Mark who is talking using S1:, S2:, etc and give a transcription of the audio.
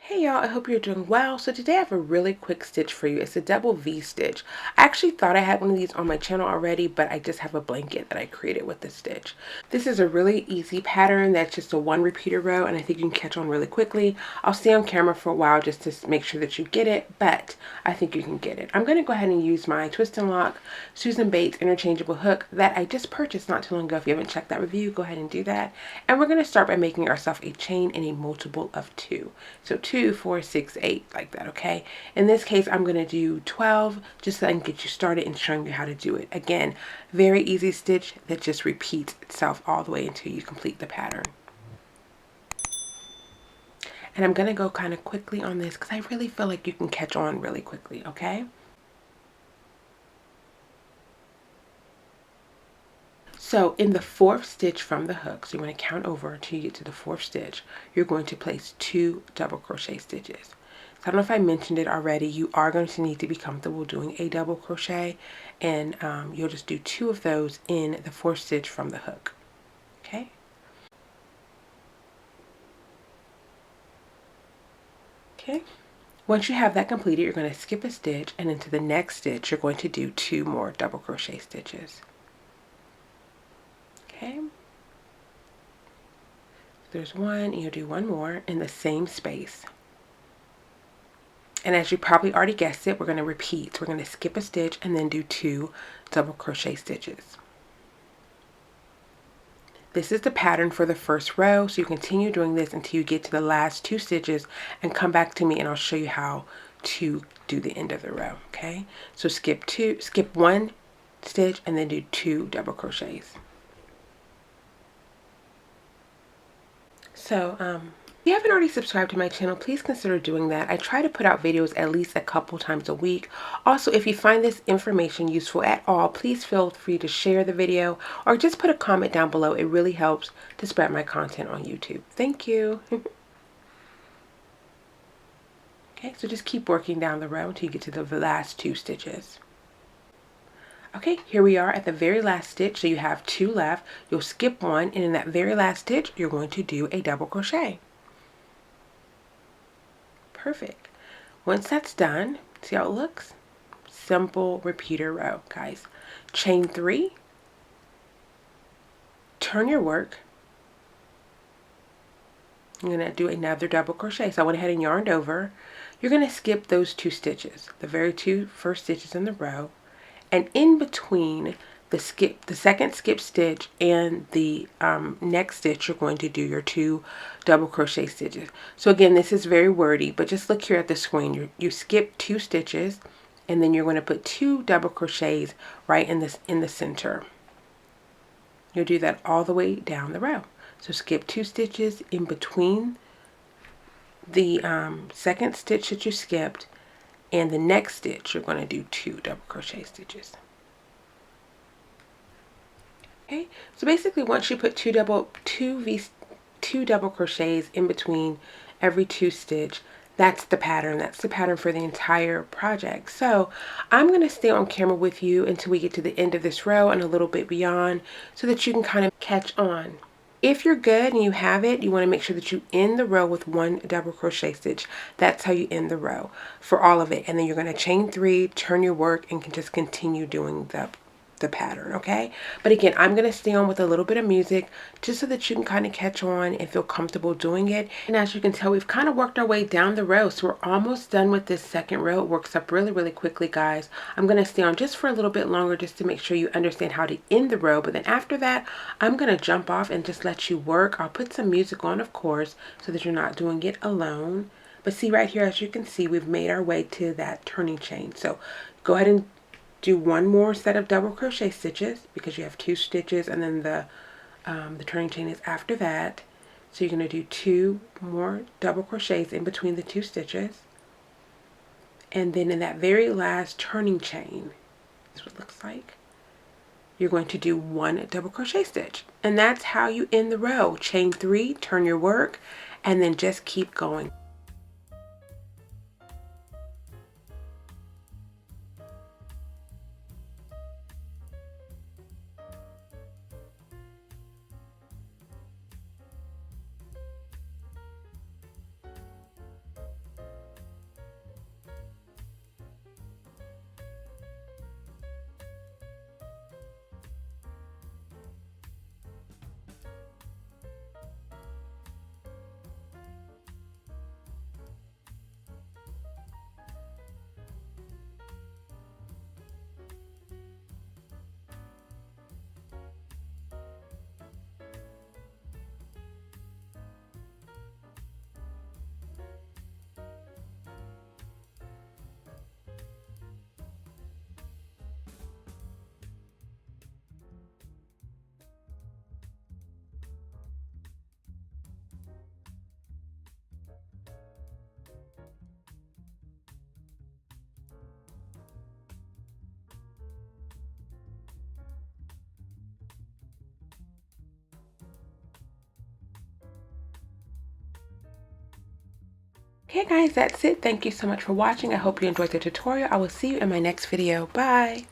S1: Hey y'all, I hope you're doing well. So today I have a really quick stitch for you. It's a double V stitch. I actually thought I had one of these on my channel already, but I just have a blanket that I created with this stitch. This is a really easy pattern that's just a one repeater row, and I think you can catch on really quickly. I'll stay on camera for a while just to make sure that you get it, but I think you can get it. I'm going to go ahead and use my Twist and Lock Susan Bates interchangeable hook that I just purchased not too long ago. If you haven't checked that review, go ahead and do that. And we're going to start by making ourselves a chain in a multiple of 2. So 2, 4, 6, 8, like that, okay? In this case, I'm going to do 12 just so I can get you started and showing you how to do it. Again, very easy stitch that just repeats itself all the way until you complete the pattern. And I'm going to go kind of quickly on this because I really feel like you can catch on really quickly, okay? So in the 4th stitch from the hook, so you're going to count over until you get to the 4th stitch, you're going to place 2 double crochet stitches. So I don't know if I mentioned it already, you are going to need to be comfortable doing a double crochet, and you'll just do 2 of those in the 4th stitch from the hook. Okay? Okay. Once you have that completed, you're going to skip a stitch, and into the next stitch, you're going to do 2 more double crochet stitches. Okay? There's one, and you'll do 1 more in the same space. And as you probably already guessed it, we're going to repeat. So we're going to skip a stitch and then do 2 double crochet stitches. This is the pattern for the first row, so you continue doing this until you get to the last 2 stitches and come back to me and I'll show you how to do the end of the row, okay? So skip 1 stitch and then do 2 double crochets. So, if you haven't already subscribed to my channel, please consider doing that. I try to put out videos at least a couple times a week. Also, if you find this information useful at all, please feel free to share the video or just put a comment down below. It really helps to spread my content on YouTube. Thank you. Okay, so just keep working down the row until you get to the last 2 stitches. Okay, here we are at the very last stitch. So you have 2 left. You'll skip 1, and in that very last stitch, you're going to do a double crochet. Perfect. Once that's done, see how it looks? Simple repeater row, guys. Chain 3, turn your work. You're going to do another double crochet. So I went ahead and yarned over. You're going to skip those 2 stitches, the very 2 first stitches in the row, and in between the second skip stitch and the next stitch, you're going to do your 2 double crochet stitches. So again, this is very wordy, but just look here at the screen. You skip 2 stitches, and then you're going to put 2 double crochets right in the center. You'll do that all the way down the row. So skip 2 stitches in between the second stitch that you skipped and the next stitch. You're going to do 2 double crochet stitches. Okay, so basically once you put 2 double crochets in between every 2 stitch, that's the pattern. That's the pattern for the entire project. So I'm going to stay on camera with you until we get to the end of this row and a little bit beyond so that you can kind of catch on. If you're good and you have it, you want to make sure that you end the row with 1 double crochet stitch. That's how you end the row for all of it. And then you're going to chain 3, turn your work, and can just continue doing the pattern, okay? But again, I'm going to stay on with a little bit of music just so that you can kind of catch on and feel comfortable doing it. And as you can tell, we've kind of worked our way down the row, so we're almost done with this second row. It works up really, really quickly, guys. I'm going to stay on just for a little bit longer just to make sure you understand how to end the row. But then after that, I'm going to jump off and just let you work. I'll put some music on, of course, so that you're not doing it alone. But see right here, as you can see, we've made our way to that turning chain. So go ahead and do 1 more set of double crochet stitches because you have 2 stitches, and then the turning chain is after that. So you're going to do 2 more double crochets in between the 2 stitches, and then in that very last turning chain, that's what it looks like, you're going to do 1 double crochet stitch, and that's how you end the row. Chain 3, turn your work, and then just keep going. Okay guys, that's it. Thank you so much for watching. I hope you enjoyed the tutorial. I will see you in my next video. Bye.